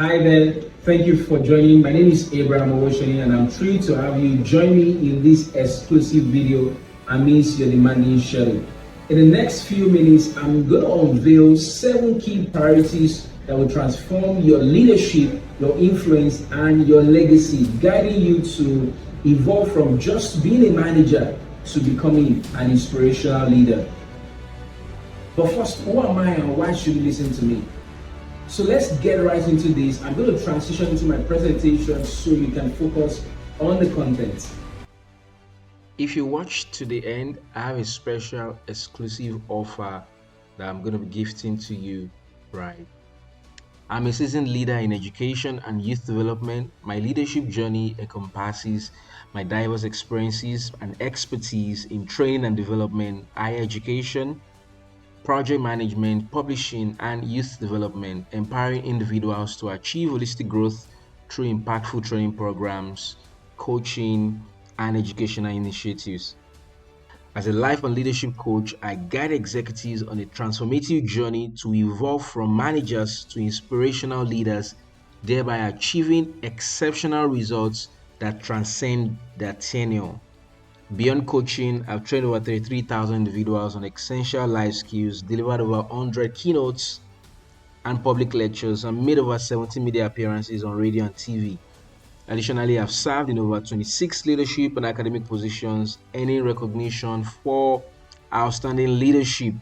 Hi there, thank you for joining. My name is Owoseni and I'm thrilled to have you join me in this exclusive video amidst your demanding schedule. In the next few minutes, I'm going to unveil 7 key priorities that will transform your leadership, your influence, and your legacy, guiding you to evolve from just being a manager to becoming an inspirational leader. But first, who am I and why should you listen to me? So let's get right into this. I'm going to transition into my presentation so you can focus on the content. If you watch to the end, I have a special exclusive offer that I'm going to be gifting to you, right? I'm a seasoned leader in education and youth development. My leadership journey encompasses my diverse experiences and expertise in training and development, higher education, project management, publishing, and youth development, empowering individuals to achieve holistic growth through impactful training programs, coaching, and educational initiatives. As a life and leadership coach, I guide executives on a transformative journey to evolve from managers to inspirational leaders, thereby achieving exceptional results that transcend their tenure. Beyond coaching, I've trained over 33,000 individuals on essential life skills, delivered over 100 keynotes and public lectures, and made over 70 media appearances on radio and TV. Additionally, I've served in over 26 leadership and academic positions, earning recognition for outstanding leadership.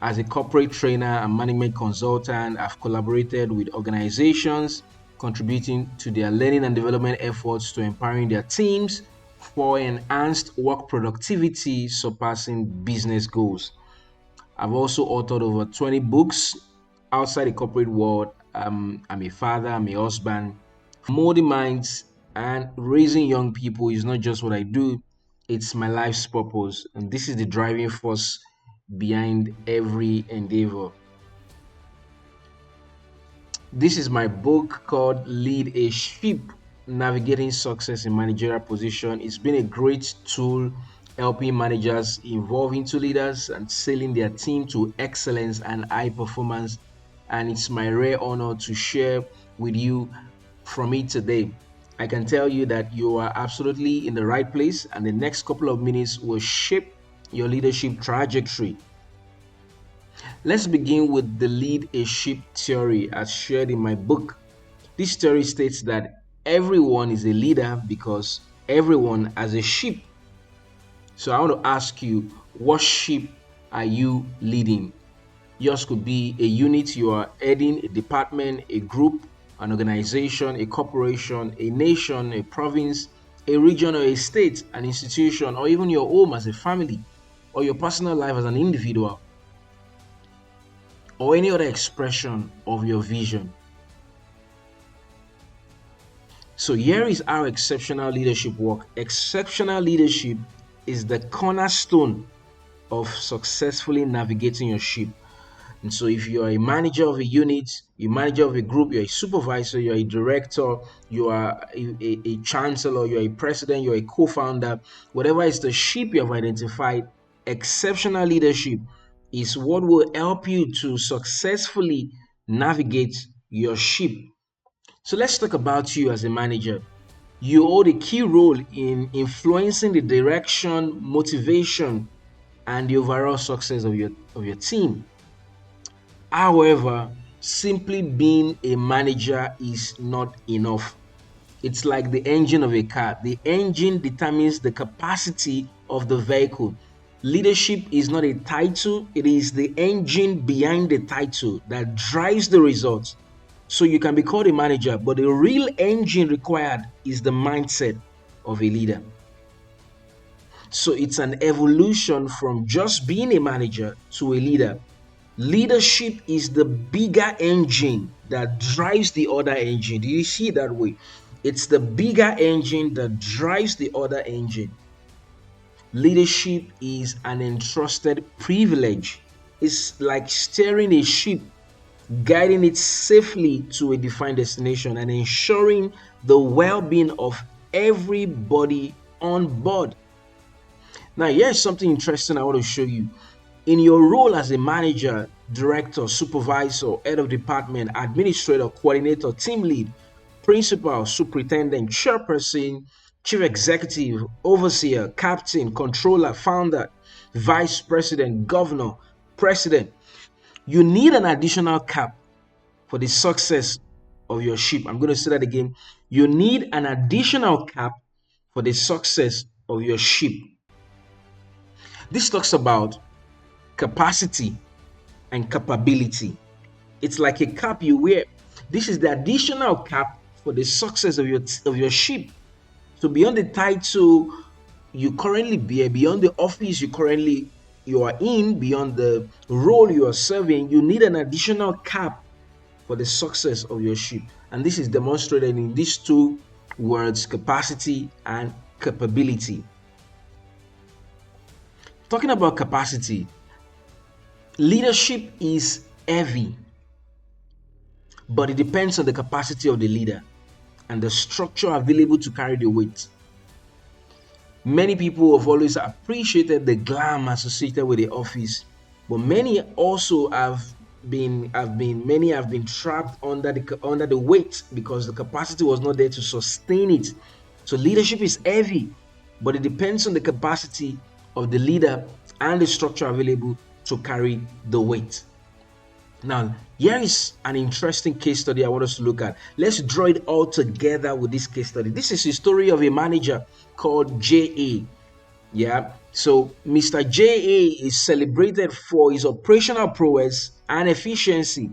As a corporate trainer and management consultant, I've collaborated with organizations contributing to their learning and development efforts to empowering their teams for enhanced work productivity, surpassing business goals. I've also authored over 20 books outside the corporate world. I'm a father, I'm a husband. Molding minds and raising young people is not just what I do, it's my life's purpose. And this is the driving force behind every endeavor. This is my book called Lead a Ship, Navigating Success in Managerial Position. It's been a great tool helping managers evolve into leaders and sailing their team to excellence and high performance. And it's my rare honor to share with you from it today. I can tell you that you are absolutely in the right place, and the next couple of minutes will shape your leadership trajectory. Let's begin with the lead a ship theory as shared in my book. This theory states that everyone is a leader because everyone has a ship. So I want to ask you, what ship are you leading? Yours could be a unit you are heading, a department, a group, an organization, a corporation, a nation, a province, a region or a state, an institution, or even your home as a family, or your personal life as an individual, or any other expression of your vision. So here is how exceptional leadership works. Exceptional leadership is the cornerstone of successfully navigating your ship. And so if you're a manager of a unit, you're a manager of a group, you're a supervisor, you're a director, you are a chancellor, you're a president, you're a co-founder, whatever is the ship you have identified, exceptional leadership is what will help you to successfully navigate your ship. So let's talk about you as a manager. You hold a key role in influencing the direction, motivation, and the overall success of your team. However, simply being a manager is not enough. It's like the engine of a car. The engine determines the capacity of the vehicle. Leadership is not a title, it is the engine behind the title that drives the results. So you can be called a manager, but the real engine required is the mindset of a leader. So it's an evolution from just being a manager to a leader. Leadership is the bigger engine that drives the other engine. Do you see it that way? It's the bigger engine that drives the other engine. Leadership is an entrusted privilege. It's like steering a ship, guiding it safely to a defined destination and ensuring the well-being of everybody on board. Now, here's something interesting I want to show you. In your role as a manager, director, supervisor, head of department, administrator, coordinator, team lead, principal, superintendent, chairperson, chief executive, overseer, captain, controller, founder, vice president, governor, president, you need an additional cap for the success of your ship. I'm going to say that again. You need an additional cap for the success of your ship. This talks about capacity and capability. It's like a cap you wear. This is the additional cap for the success of your ship. So beyond the title you currently bear, beyond the office you are in, beyond the role you are serving, you need an additional cap for the success of your ship. And this is demonstrated in these two words, capacity and capability. Talking about capacity, leadership is heavy, but it depends on the capacity of the leader and the structure available to carry the weight. Many people have always appreciated the glam associated with the office, but many also have been trapped under the weight because the capacity was not there to sustain it. So leadership is heavy, but it depends on the capacity of the leader and the structure available to carry the weight. Now, here is an interesting case study I want us to look at. Let's draw it all together with this case study. This is the story of a manager called J.A. Yeah, so Mr. J.A. is celebrated for his operational prowess and efficiency.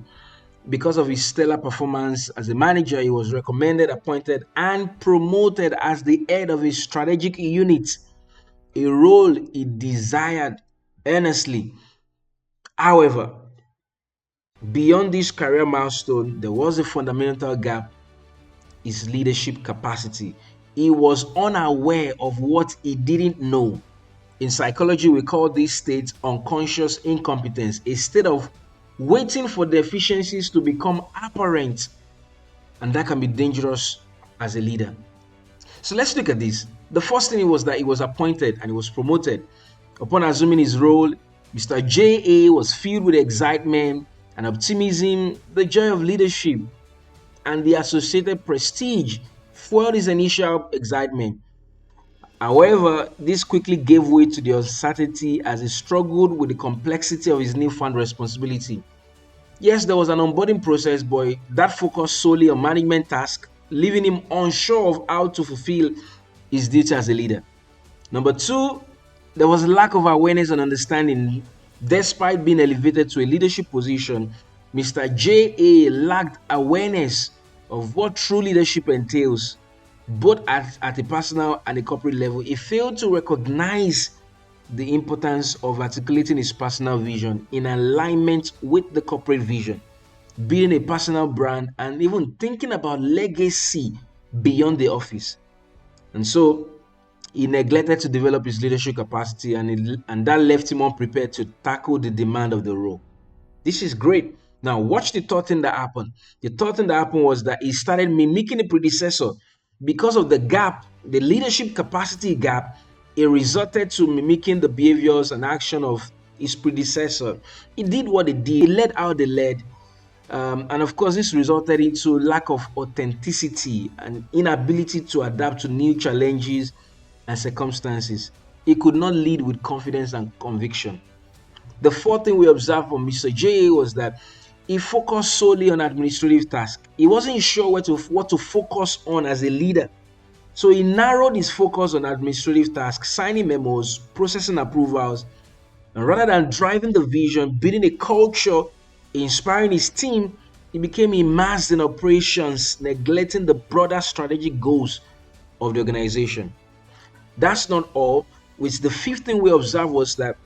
Because of his stellar performance as a manager, he was recommended, appointed, and promoted as the head of a strategic unit, a role he desired earnestly. However, beyond this career milestone, there was a fundamental gap: his leadership capacity. He was unaware of what he didn't know. In psychology, we call this state unconscious incompetence, a state of waiting for deficiencies to become apparent, and that can be dangerous as a leader. So let's look at this. The first thing was that he was appointed and he was promoted. Upon assuming his role, Mr. J.A. was filled with excitement and optimism. The joy of leadership and the associated prestige fueled his initial excitement. However, this quickly gave way to the uncertainty as he struggled with the complexity of his newfound responsibility. Yes, there was an onboarding process, but that focused solely on management tasks, leaving him unsure of how to fulfill his duty as a leader. Number two, there was a lack of awareness and understanding. Despite being elevated to a leadership position, Mr. J.A. lacked awareness of what true leadership entails, both at a personal and a corporate level. He failed to recognize the importance of articulating his personal vision in alignment with the corporate vision, building a personal brand, and even thinking about legacy beyond the office. And so he neglected to develop his leadership capacity, and that left him unprepared to tackle the demand of the role. This is great. Now, watch the third thing that happened. The third thing that happened was that he started mimicking the predecessor. Because of the gap, the leadership capacity gap, it resulted to mimicking the behaviors and action of his predecessor. He did what he did. He led how they led. And of course, this resulted into lack of authenticity and inability to adapt to new challenges and circumstances. He could not lead with confidence and conviction. The fourth thing we observed from Mr. J.A. was that he focused solely on administrative tasks. He wasn't sure what to focus on as a leader. So he narrowed his focus on administrative tasks, signing memos, processing approvals, and rather than driving the vision, building a culture, inspiring his team, he became immersed in operations, neglecting the broader strategic goals of the organization. That's not all. Which the fifth thing we observed was that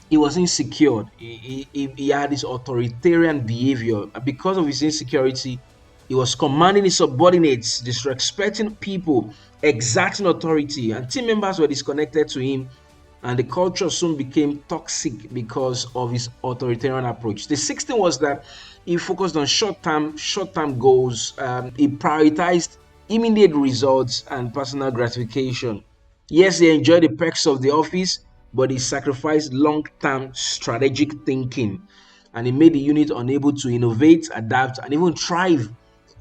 he was insecure. He had this authoritarian behavior. Because of his insecurity, he was commanding his subordinates, disrespecting people, exerting authority, and team members were disconnected to him, and the culture soon became toxic because of his authoritarian approach. The sixth thing was that he focused on short-term goals. He prioritized immediate results and personal gratification. Yes, he enjoyed the perks of the office, but it sacrificed long-term strategic thinking, and it made the unit unable to innovate, adapt, and even thrive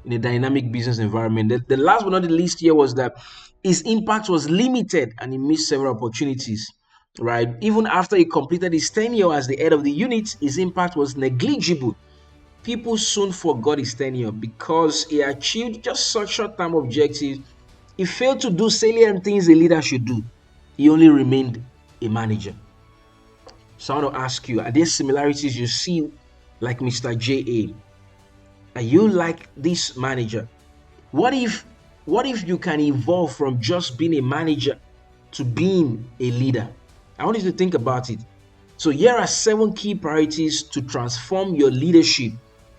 in a dynamic business environment. The last but not the least here was that his impact was limited and he missed several opportunities. Right, even after he completed his tenure as the head of the unit, his impact was negligible. People soon forgot his tenure because he achieved just such short-term objectives. He failed to do salient things a leader should do. He only remained a manager. So I want to ask you, are there similarities you see like Mr. J.A.? Are you like this manager? What if you can evolve from just being a manager to being a leader? I want you to think about it. So here are 7 key priorities to transform your leadership,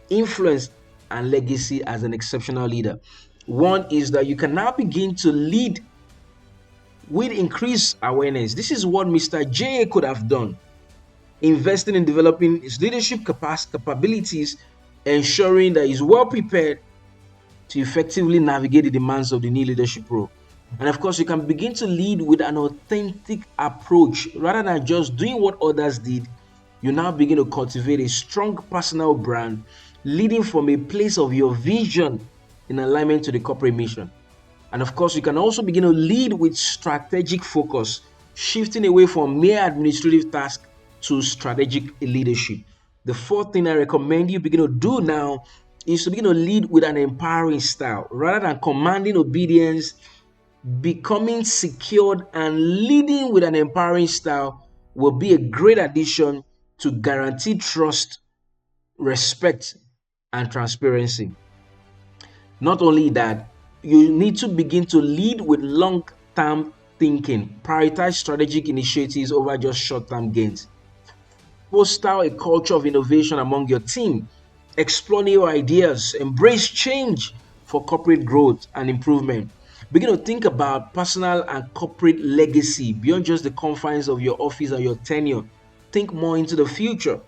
influence, and legacy as an exceptional leader. One is that you can now begin to lead with increased awareness. This is what Mr. J could have done. Investing in developing his leadership capabilities, ensuring that he's well prepared to effectively navigate the demands of the new leadership role. And of course, you can begin to lead with an authentic approach rather than just doing what others did. You now begin to cultivate a strong personal brand, leading from a place of your vision in alignment to the corporate mission. And of course, you can also begin to lead with strategic focus, shifting away from mere administrative tasks to strategic leadership. The fourth thing I recommend you begin to do now is to begin to lead with an empowering style rather than commanding obedience. Becoming secured and leading with an empowering style will be a great addition to guarantee trust, respect, and transparency. Not only that, you need to begin to lead with long-term thinking. Prioritize strategic initiatives over just short-term gains. Foster a culture of innovation among your team. Explore new ideas. Embrace change for corporate growth and improvement. Begin to think about personal and corporate legacy beyond just the confines of your office or your tenure. Think more into the future.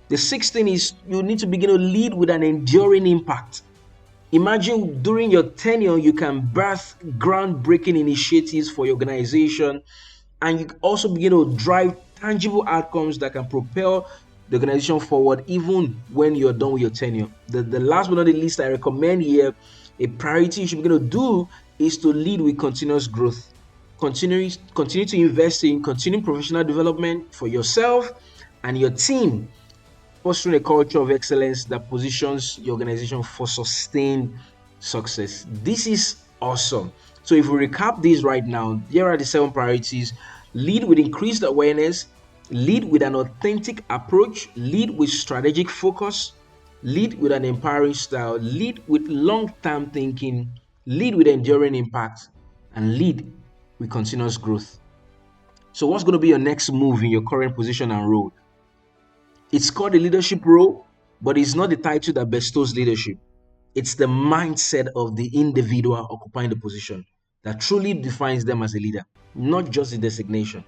The sixth thing is you need to begin to lead with an enduring impact. Imagine during your tenure, you can birth groundbreaking initiatives for your organization, and you also begin to drive tangible outcomes that can propel the organization forward even when you're done with your tenure. The last but not the least, I recommend here, a priority you should begin to do is to lead with continuous growth. Continue to invest in continuing professional development for yourself and your team, fostering a culture of excellence that positions your organization for sustained success. This is awesome. So if we recap these right now, here are the 7 priorities. Lead with increased awareness, lead with an authentic approach, lead with strategic focus, lead with an empowering style, lead with long-term thinking, lead with enduring impact, and lead with continuous growth. So what's going to be your next move in your current position and role? It's called a leadership role, but it's not the title that bestows leadership. It's the mindset of the individual occupying the position that truly defines them as a leader, not just the designation.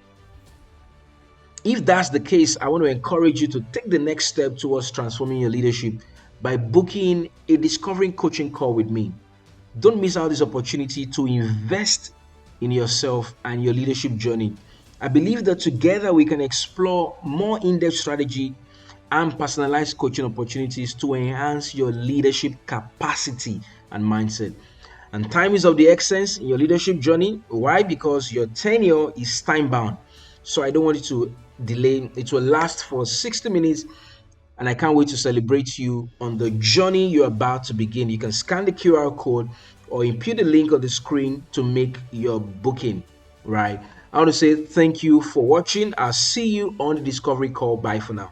If that's the case, I want to encourage you to take the next step towards transforming your leadership by booking a discovering coaching call with me. Don't miss out this opportunity to invest in yourself and your leadership journey. I believe that together we can explore more in-depth strategy and personalized coaching opportunities to enhance your leadership capacity and mindset. And time is of the essence in your leadership journey. Why? Because your tenure is time-bound. So I don't want you to delay. It will last for 60 minutes, and I can't wait to celebrate you on the journey you're about to begin. You can scan the QR code or input the link on the screen to make your booking, right? I want to say thank you for watching. I'll see you on the discovery call. Bye for now.